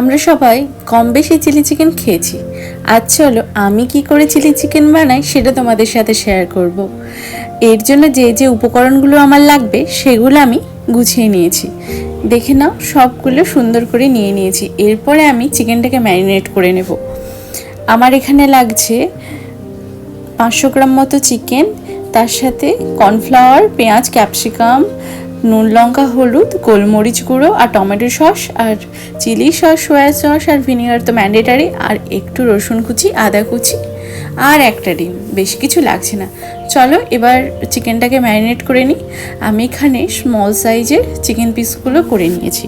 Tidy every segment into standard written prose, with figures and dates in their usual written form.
আমরা সবাই কম বেশি চিলি চিকেন খেয়েছি। আজ চলো আমি কি করে চিলি চিকেন বানাই সেটা তোমাদের সাথে শেয়ার করব। এর জন্য যে যে উপকরণগুলো আমার লাগবে সেগুলো আমি গুছিয়ে নিয়েছি। দেখে নাও, সবগুলো সুন্দর করে নিয়ে নিয়েছি। এরপরে আমি চিকেনটাকে ম্যারিনেট করে নেব। আমার এখানে লাগছে 500 গ্রাম মতো চিকেন, তার সাথে কর্নফ্লাওয়ার, পেঁয়াজ, ক্যাপসিকাম, নুন, লঙ্কা, হলুদ, গোলমরিচ গুঁড়ো আর টমেটো সস আর চিলি সস, সয়া সস আর ভিনেগার তো ম্যান্ডেটারি, আর একটু রসুন কুচি, আদা কুচি আর একটা ডিম। বেশি কিছু লাগছে না। চলো এবার চিকেনটাকে ম্যারিনেট করে নিই। আমি এখানে স্মল সাইজের চিকেন পিসগুলো করে নিয়েছি।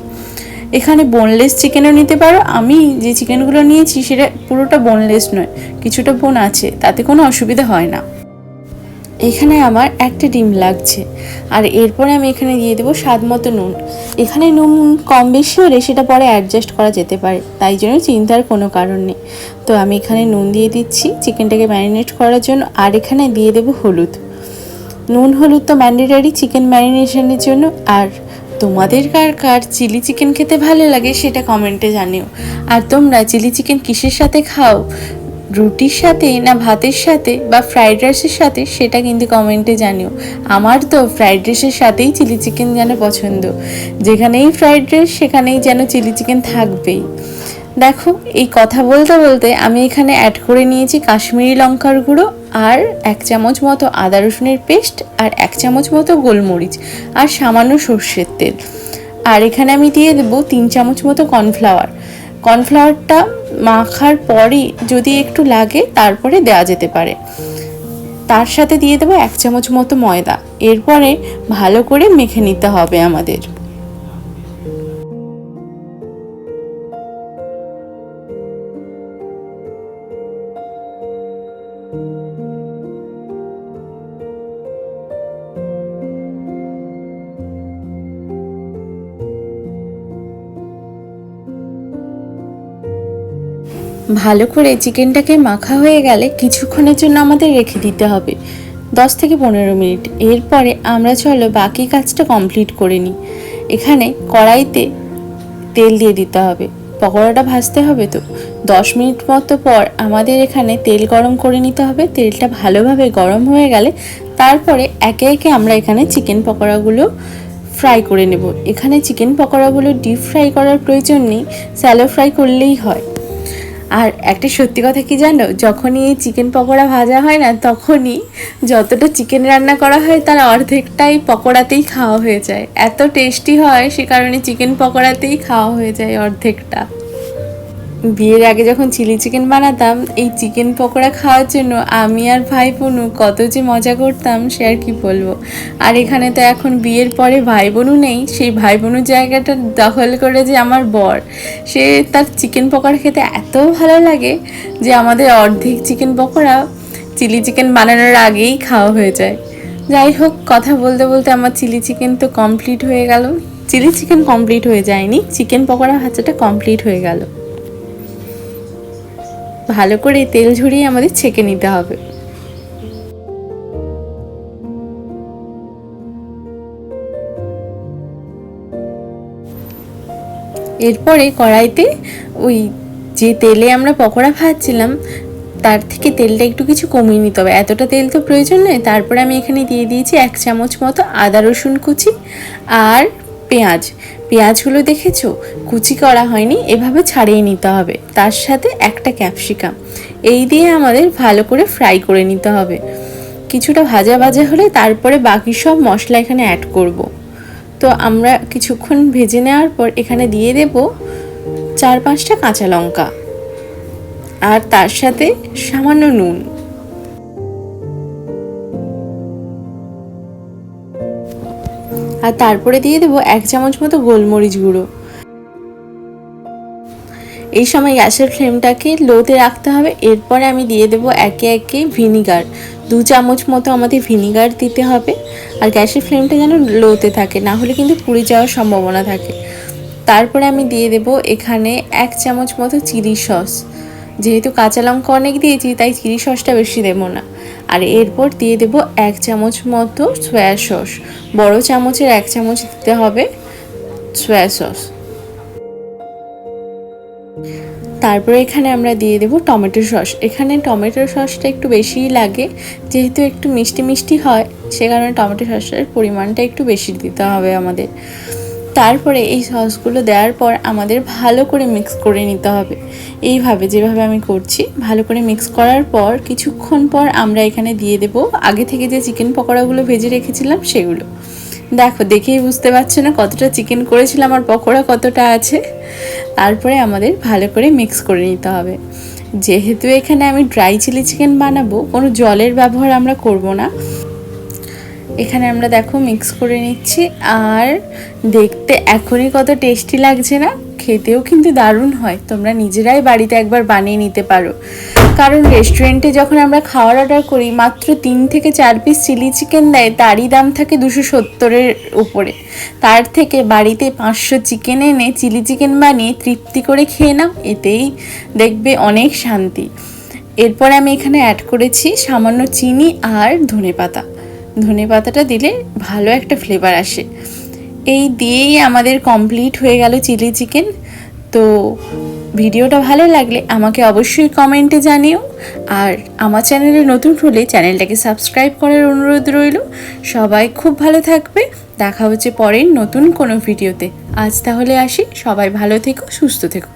এখানে বোনলেস চিকেনও নিতে পারো। আমি যে চিকেনগুলো নিয়েছি সেটা পুরোটা বোনলেস নয়, কিছুটা বোন আছে, তাতে কোনো অসুবিধা হয় না। এখানে আমার একটা ডিম লাগছে। আর এরপরে আমি এখানে দিয়ে দেবো স্বাদ মতো নুন। এখানে নুন কম বেশি হলে সেটা পরে অ্যাডজাস্ট করা যেতে পারে, তাই জন্য চিন্তার কোনো কারণ নেই। তো আমি এখানে নুন দিয়ে দিচ্ছি চিকেনটাকে ম্যারিনেট করার জন্য। আর এখানে দিয়ে দেবো হলুদ। নুন হলুদ তো ম্যান্ডেটারি চিকেন ম্যারিনেশনের জন্য। আর তোমাদের কার কার চিলি চিকেন খেতে ভালো লাগে সেটা কমেন্টে জানিও। আর তোমরা চিলি চিকেন কিসের সাথে খাও, রুটির সাথে না ভাতের সাথে বা ফ্রাইড রাইসের সাথে, সেটা কিন্তু কমেন্টে জানিও। আমার তো ফ্রাইড রাইসের সাথেই চিলি চিকেন যেন পছন্দ। যেখানেই ফ্রাইড রাইস সেখানেই যেন চিলি চিকেন থাকবেই। দেখো, এই কথা বলতে বলতে আমি এখানে অ্যাড করে নিয়েছি কাশ্মীরি লঙ্কার গুঁড়ো আর 1 চামচ মতো আদা রসুনের পেস্ট আর 1 চামচ মতো গোলমরিচ আর সামান্য সর্ষের তেল। আর এখানে আমি দিয়ে দেবো 3 চামচ মতো কর্নফ্লাওয়ার। কর্নফ্লাওয়ারটা মাখার পরই যদি একটু লাগে তারপরে দেওয়া যেতে পারে। তার সাথে দিয়ে দেবো 1 চামচ মতো ময়দা। এরপরে ভালো করে মেখে নিতে হবে আমাদের। ভালো করে চিকেনটাকে মাখা হয়ে গেলে কিছুক্ষণের জন্য আমাদের রেখে দিতে হবে, 10 থেকে 15 মিনিট। এরপরে আমরা চলো বাকি কাজটা কমপ্লিট করে নিই। এখানে কড়াইতে তেল দিয়ে দিতে হবে, পকোড়াটা ভাজতে হবে। তো 10 মিনিট মতো পর আমাদের এখানে তেল গরম করে নিতে হবে। তেলটা ভালোভাবে গরম হয়ে গেলে তারপরে একে একে আমরা এখানে চিকেন পকোড়াগুলো ফ্রাই করে নেব। এখানে চিকেন পকোড়াগুলো ডিপ ফ্রাই করার প্রয়োজন নেই, স্যালো ফ্রাই করলেই হয়। আর একটা সত্যি কথা কি জানো, যখনই এই চিকেন পকোড়া ভাজা হয় না, তখনই যতটা চিকেন রান্না করা হয় তার অর্ধেকটাই পকোড়াতেই খাওয়া হয়ে যায়। এত টেস্টি হয়, সে কারণে চিকেন পকোড়াতেই খাওয়া হয়ে যায় অর্ধেকটা। বিয়ের আগে যখন চিলি চিকেন বানাতাম এই চিকেন পকোড়া খাওয়ার জন্য আমি আর ভাই বোনু কত যে মজা করতাম সে আর কি বলবো। আর এখানে তো এখন বিয়ের পরে ভাই বোনু নেই, সেই ভাই বোনুর জায়গাটা দখল করে যে আমার বর, সে তার চিকেন পকোড়া খেতে এত ভালো লাগে যে আমাদের অর্ধেক চিকেন পকোড়া চিলি চিকেন বানানোর আগেই খাওয়া হয়ে যায়। যাই হোক, কথা বলতে বলতে আমার চিলি চিকেন তো কমপ্লিট হয়ে গেল। চিলি চিকেন কমপ্লিট হয়ে যায়নি, চিকেন পকোড়া ভাজাটা কমপ্লিট হয়ে গেল। ভালো করে তেল ঝরিয়ে আমাদের ছেঁকে নিতে হবে। এরপরে কড়াইতে ওই যে তেলে আমরা পকোড়া ভাজছিলাম তার থেকে তেলটা একটু কিছু কমিয়ে নিতে হবে, এতটা তেল তো প্রয়োজন নয়। তারপরে আমি এখানে দিয়ে দিয়েছি 1 চামচ মতো আদা রসুন কুচি আর পেঁয়াজগুলো দেখেছো কুচি করা হয়নি, এভাবে ছাড়িয়ে নিতে হবে। তার সাথে একটা ক্যাপসিকাম, এই দিয়ে আমাদের ভালো করে ফ্রাই করে নিতে হবে। কিছুটা ভাজা ভাজা হলে তারপরে বাকি সব মশলা এখানে অ্যাড করব। তো আমরা কিছুক্ষণ ভেজে নেওয়ার পর এখানে দিয়ে দেব 4-5টা কাঁচা লঙ্কা আর তার সাথে সামান্য নুন। আর তারপরে দিয়ে দেবো 1 চামচ মতো গোলমরিচ গুঁড়ো। এই সময় গ্যাসের ফ্লেমটাকে লোতে রাখতে হবে। এরপরে আমি দিয়ে দেবো একে একে ভিনিগার, 2 চামচ মতো আমাদের ভিনিগার দিতে হবে। আর গ্যাসের ফ্লেমটা যেন লোতে থাকে, না হলে কিন্তু পুড়ে যাওয়ার সম্ভাবনা থাকে। তারপরে আমি দিয়ে দেবো এখানে 1 চামচ মতো চিলি সস। যেহেতু কাঁচা লঙ্কা অনেক দিয়েছি তাই চিলি সসটা বেশি দেবো না। আর এরপর দিয়ে দেবো 1 চামচ মতো সয়া সস, বড় চামচের 1 চামচ দিতে হবে সয়া সস। তারপরে এখানে আমরা দিয়ে দেব টমেটো সস। এখানে টমেটো সসটা একটু বেশিই লাগে, যেহেতু একটু মিষ্টি মিষ্টি হয় সে কারণে টমেটো সসের পরিমাণটা একটু বেশি দিতে হবে আমাদের। তারপরে এই সসগুলো দেওয়ার পর আমাদের ভালো করে মিক্স করে নিতে হবে, এইভাবে যেভাবে আমি করছি। ভালো করে মিক্স করার পর কিছুক্ষণ পর আমরা এখানে দিয়ে দেব আগে থেকে যে চিকেন পকোড়াগুলো ভেজে রেখেছিলাম সেগুলো। দেখো, দেখেই বুঝতে পারছো না কতটা চিকেন করেছিলাম আর পকোড়া কতটা আছে। তারপরে আমাদের ভালো করে মিক্স করে নিতে হবে। যেহেতু এখানে আমি ড্রাই চিলি চিকেন বানাবো, কোনো জলের ব্যবহার আমরা করব না। এখানে আমরা দেখো মিক্স করে নিচ্ছি, আর দেখতে এখনই কত টেস্টি লাগছে না, খেতেও কিন্তু দারুণ হয়। তোমরা নিজেরাই বাড়িতে একবার বানিয়ে নিতে পারো, কারণ রেস্টুরেন্টে যখন আমরা খাওয়ার অর্ডার করি মাত্র 3 থেকে 4 পিস চিলি চিকেন দেয়, তারই দাম থাকে 270-এর উপরে। তার থেকে বাড়িতে 500 চিকেন এনে চিলি চিকেন বানিয়ে তৃপ্তি করে খেয়ে নাও, এতেই দেখবে অনেক শান্তি। এরপর আমি এখানে অ্যাড করেছি সামান্য চিনি আর ধনেপাতা। ধনেপাতাটা দিলে ভালো একটা ফ্লেভার আসে। এই দিয়েই আমাদের কমপ্লিট হয়ে গেল চিলি চিকেন। তো ভিডিওটা ভালো লাগলে আমাকে অবশ্যই কমেন্টে জানিও, আর আমার চ্যানেলে নতুন হলে চ্যানেলটাকে সাবস্ক্রাইব করার অনুরোধ রইল। সবাই খুব ভালো থাকবে, দেখা হচ্ছে পরের নতুন কোনো ভিডিওতে। আজ তাহলে আসি, সবাই ভালো থেকো, সুস্থ থেকো।